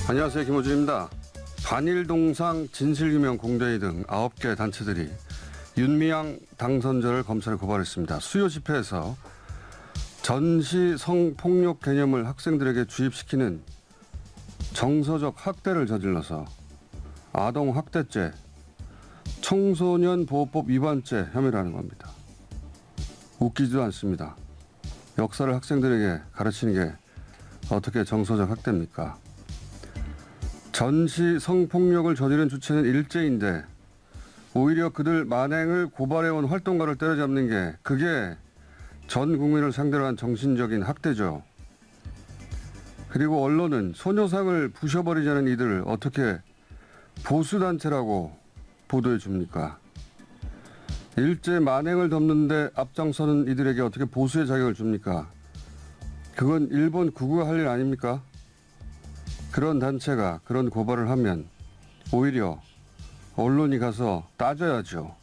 안녕하세요. 김호준입니다. 반일동상, 진실규명 공대회 등 9개 단체들이 윤미향 당선자를 검찰에 고발했습니다. 수요 집회에서 전시 성폭력 개념을 학생들에게 주입시키는 정서적 학대를 저질러서 아동학대죄, 청소년보호법 위반죄 혐의라는 겁니다. 웃기지도 않습니다. 역사를 학생들에게 가르치는 게 어떻게 정서적 학대입니까? 전시 성폭력을 저지른 주체는 일제인데 오히려 그들 만행을 고발해온 활동가를 때려잡는 게 그게 전 국민을 상대로 한 정신적인 학대죠. 그리고 언론은 소녀상을 부셔버리자는 이들을 어떻게 보수단체라고 보도해 줍니까? 일제 만행을 덮는데 앞장서는 이들에게 어떻게 보수의 자격을 줍니까? 그건 일본 극우가 할 일 아닙니까? 그런 단체가 그런 고발을 하면 오히려 언론이 가서 따져야죠.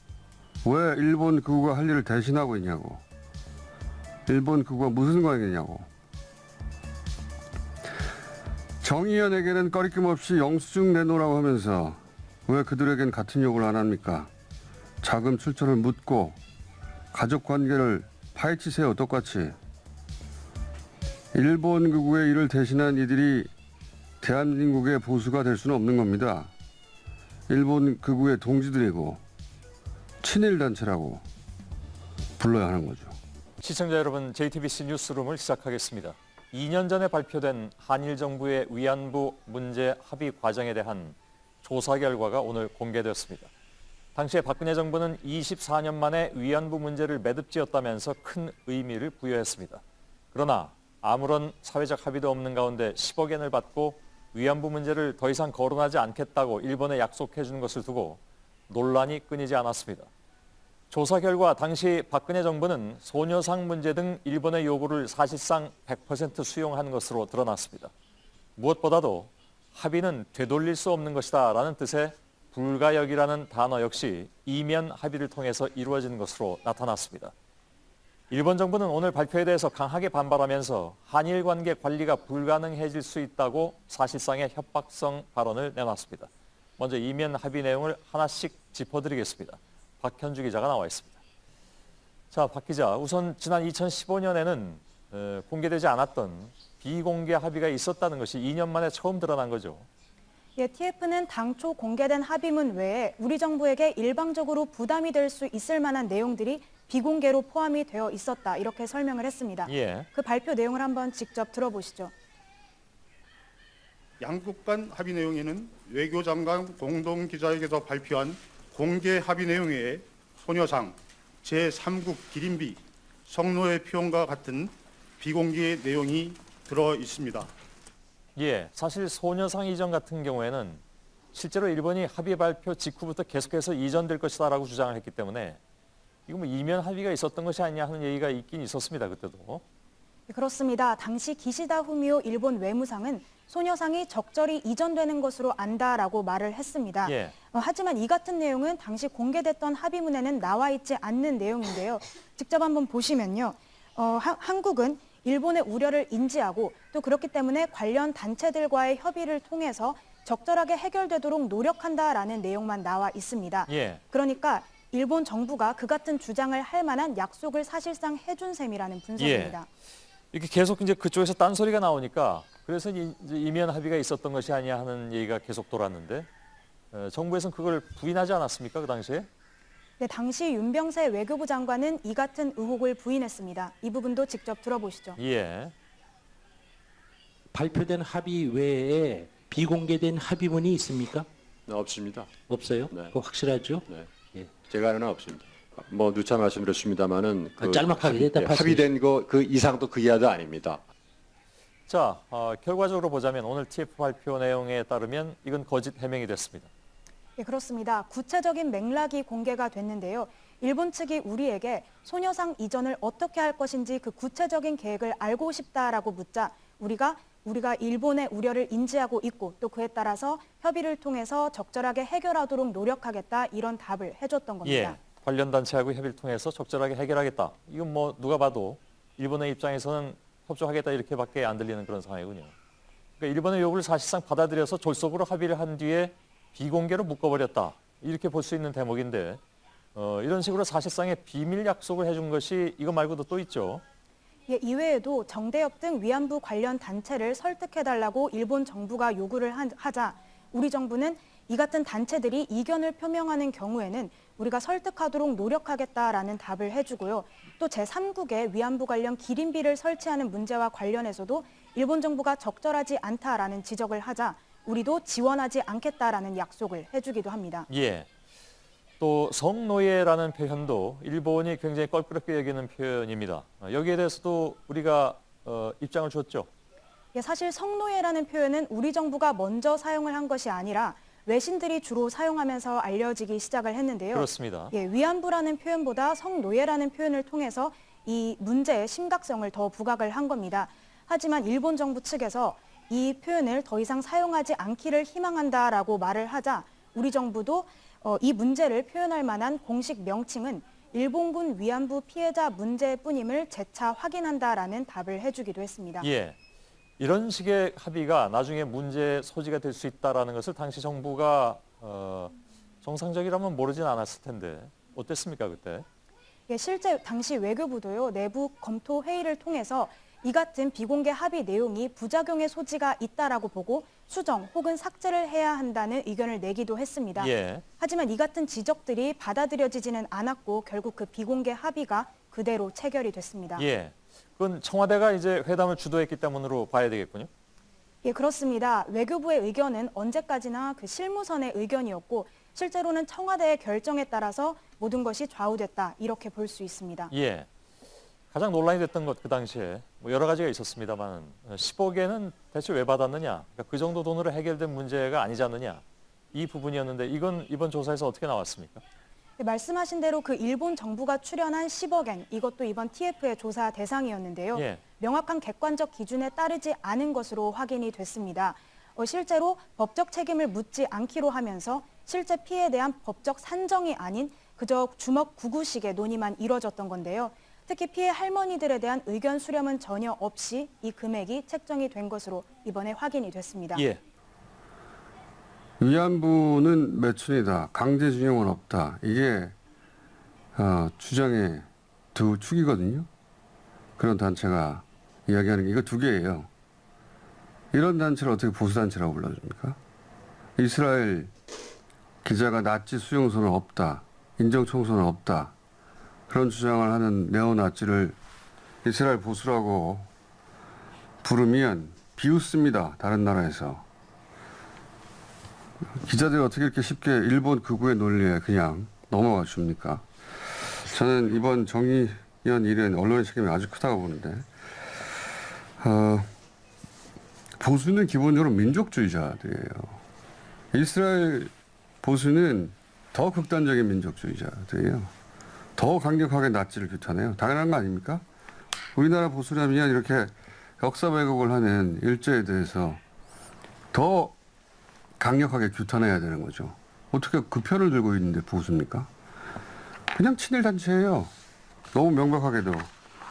왜 일본 극우가 할 일을 대신하고 있냐고. 일본 극우가 무슨 관계냐고. 정의연에게는 꺼리낌 없이 영수증 내놓으라고 하면서 왜 그들에겐 같은 욕을 안 합니까? 자금 출처를 묻고 가족관계를 파헤치세요. 똑같이. 일본 극우의 일을 대신한 이들이 대한민국의 보수가 될 수는 없는 겁니다. 일본 극우의 동지들이고 친일단체라고 불러야 하는 거죠. 시청자 여러분, JTBC 뉴스룸을 시작하겠습니다. 2년 전에 발표된 한일 정부의 위안부 문제 합의 과정에 대한 조사 결과가 오늘 공개되었습니다. 당시에 박근혜 정부는 24년 만에 위안부 문제를 매듭지었다면서 큰 의미를 부여했습니다. 그러나 아무런 사회적 합의도 없는 가운데 10억 엔을 받고 위안부 문제를 더 이상 거론하지 않겠다고 일본에 약속해 준 것을 두고 논란이 끊이지 않았습니다. 조사 결과 당시 박근혜 정부는 소녀상 문제 등 일본의 요구를 사실상 100% 수용한 것으로 드러났습니다. 무엇보다도 합의는 되돌릴 수 없는 것이다 라는 뜻의 불가역이라는 단어 역시 이면 합의를 통해서 이루어진 것으로 나타났습니다. 일본 정부는 오늘 발표에 대해서 강하게 반발하면서 한일 관계 관리가 불가능해질 수 있다고 사실상의 협박성 발언을 내놨습니다. 먼저 이면 합의 내용을 하나씩 짚어드리겠습니다. 박현주 기자가 나와 있습니다. 자, 박 기자, 우선 지난 2015년에는 공개되지 않았던 비공개 합의가 있었다는 것이 2년 만에 처음 드러난 거죠. 예, TF는 당초 공개된 합의문 외에 우리 정부에게 일방적으로 부담이 될 수 있을 만한 내용들이 비공개로 포함이 되어 있었다, 이렇게 설명을 했습니다. 예. 그 발표 내용을 한번 직접 들어보시죠. 양국 간 합의 내용에는 외교장관 공동기자회견에서 발표한 공개 합의 내용 외에 소녀상, 제3국 기림비, 성노예 표현과 같은 비공개 내용이 들어 있습니다. 예, 사실 소녀상 이전 같은 경우에는 실제로 일본이 합의 발표 직후부터 계속해서 이전될 것이다라고 주장을 했기 때문에 이거 뭐 이면 합의가 있었던 것이 아니냐 하는 얘기가 있긴 있었습니다, 그때도. 네, 그렇습니다. 당시 기시다 후미오 일본 외무상은 소녀상이 적절히 이전되는 것으로 안다라고 말을 했습니다. 예. 하지만 이 같은 내용은 당시 공개됐던 합의문에는 나와 있지 않는 내용인데요. 직접 한번 보시면요. 한국은 일본의 우려를 인지하고 또 그렇기 때문에 관련 단체들과의 협의를 통해서 적절하게 해결되도록 노력한다라는 내용만 나와 있습니다. 예. 그러니까 일본 정부가 그 같은 주장을 할 만한 약속을 사실상 해준 셈이라는 분석입니다. 이렇게 계속 이제 그쪽에서 딴소리가 나오니까 그래서 이제 이면 합의가 있었던 것이 아니냐 하는 얘기가 계속 돌았는데 정부에서는 그걸 부인하지 않았습니까, 그 당시에? 네, 당시 윤병세 외교부 장관은 이 같은 의혹을 부인했습니다. 이 부분도 직접 들어보시죠. 예. 발표된 합의 외에 비공개된 합의문이 있습니까? 네, 없습니다. 없어요? 네. 그거 확실하죠? 네. 예. 제가 아는 한 없습니다. 뭐 누차 말씀드렸습니다마는 짤막하게 대답하시죠. 합의된 거 그 이상도 그 이하도 아닙니다. 자, 결과적으로 보자면 오늘 TF 발표 내용에 따르면 이건 거짓 해명이 됐습니다. 네, 그렇습니다. 구체적인 맥락이 공개가 됐는데요. 일본 측이 우리에게 소녀상 이전을 어떻게 할 것인지 그 구체적인 계획을 알고 싶다라고 묻자 우리가 일본의 우려를 인지하고 있고 또 그에 따라서 협의를 통해서 적절하게 해결하도록 노력하겠다, 이런 답을 해줬던 겁니다. 예. 관련 단체하고 협의를 통해서 적절하게 해결하겠다. 이건 뭐 누가 봐도 일본의 입장에서는 협조하겠다 이렇게밖에 안 들리는 그런 상황이군요. 그러니까 일본의 요구를 사실상 받아들여서 졸속으로 합의를 한 뒤에 비공개로 묶어버렸다. 이렇게 볼 수 있는 대목인데 이런 식으로 사실상의 비밀 약속을 해준 것이 이거 말고도 또 있죠. 예, 이외에도 정대협 등 위안부 관련 단체를 설득해달라고 일본 정부가 요구를 하자 우리 정부는 이 같은 단체들이 이견을 표명하는 경우에는 우리가 설득하도록 노력하겠다라는 답을 해주고요. 또 제3국에 위안부 관련 기린비를 설치하는 문제와 관련해서도 일본 정부가 적절하지 않다라는 지적을 하자 우리도 지원하지 않겠다라는 약속을 해주기도 합니다. 예. 또 성노예라는 표현도 일본이 굉장히 껄끄럽게 여기는 표현입니다. 여기에 대해서도 우리가 입장을 줬죠. 예, 사실 성노예라는 표현은 우리 정부가 먼저 사용을 한 것이 아니라 외신들이 주로 사용하면서 알려지기 시작을 했는데요. 그렇습니다. 예, 위안부라는 표현보다 성노예라는 표현을 통해서 이 문제의 심각성을 더 부각을 한 겁니다. 하지만 일본 정부 측에서 이 표현을 더 이상 사용하지 않기를 희망한다라고 말을 하자 우리 정부도 이 문제를 표현할 만한 공식 명칭은 일본군 위안부 피해자 문제뿐임을 재차 확인한다라는 답을 해주기도 했습니다. 예. 이런 식의 합의가 나중에 문제의 소지가 될 수 있다는 것을 당시 정부가 정상적이라면 모르진 않았을 텐데 어땠습니까 그때? 예, 실제 당시 외교부도요, 내부 검토 회의를 통해서 이 같은 비공개 합의 내용이 부작용의 소지가 있다라고 보고 수정 혹은 삭제를 해야 한다는 의견을 내기도 했습니다. 예. 하지만 이 같은 지적들이 받아들여지지는 않았고 결국 그 비공개 합의가 그대로 체결이 됐습니다. 예. 그건 청와대가 이제 회담을 주도했기 때문으로 봐야 되겠군요. 예, 그렇습니다. 외교부의 의견은 언제까지나 그 실무선의 의견이었고 실제로는 청와대의 결정에 따라서 모든 것이 좌우됐다 이렇게 볼 수 있습니다. 예. 가장 논란이 됐던 것 그 당시에 뭐 여러 가지가 있었습니다만 10억에는 대체 왜 받았느냐? 그러니까 그 정도 돈으로 해결된 문제가 아니지 않느냐? 이 부분이었는데 이건 이번 조사에서 어떻게 나왔습니까? 네, 말씀하신 대로 그 일본 정부가 출연한 10억엔 이것도 이번 TF의 조사 대상이었는데요. 예. 명확한 객관적 기준에 따르지 않은 것으로 확인이 됐습니다. 실제로 법적 책임을 묻지 않기로 하면서 실제 피해에 대한 법적 산정이 아닌 그저 주먹 구구식의 논의만 이뤄졌던 건데요. 특히 피해 할머니들에 대한 의견 수렴은 전혀 없이 이 금액이 책정이 된 것으로 이번에 확인이 됐습니다. 예. 위안부는 매춘이다. 강제징용은 없다. 이게 주장의 두 축이거든요. 그런 단체가 이야기하는 게 이거 두 개예요. 이런 단체를 어떻게 보수단체라고 불러줍니까? 이스라엘 기자가 나치 수용소는 없다. 인정청소는 없다. 그런 주장을 하는 네오나치를 이스라엘 보수라고 부르면 비웃습니다. 다른 나라에서. 기자들이 어떻게 이렇게 쉽게 일본 극우의 논리에 그냥 넘어가 줍니까? 저는 이번 정의연 일은 언론의 책임이 아주 크다고 보는데 보수는 기본적으로 민족주의자들이에요. 이스라엘 보수는 더 극단적인 민족주의자들이에요. 더 강력하게 나치를 규탄해요. 당연한 거 아닙니까? 우리나라 보수라면 이렇게 역사 왜곡을 하는 일제에 대해서 더 강력하게 규탄해야 되는 거죠. 어떻게 그 편을 들고 있는데 보수입니까? 그냥 친일 단체예요. 너무 명백하게도.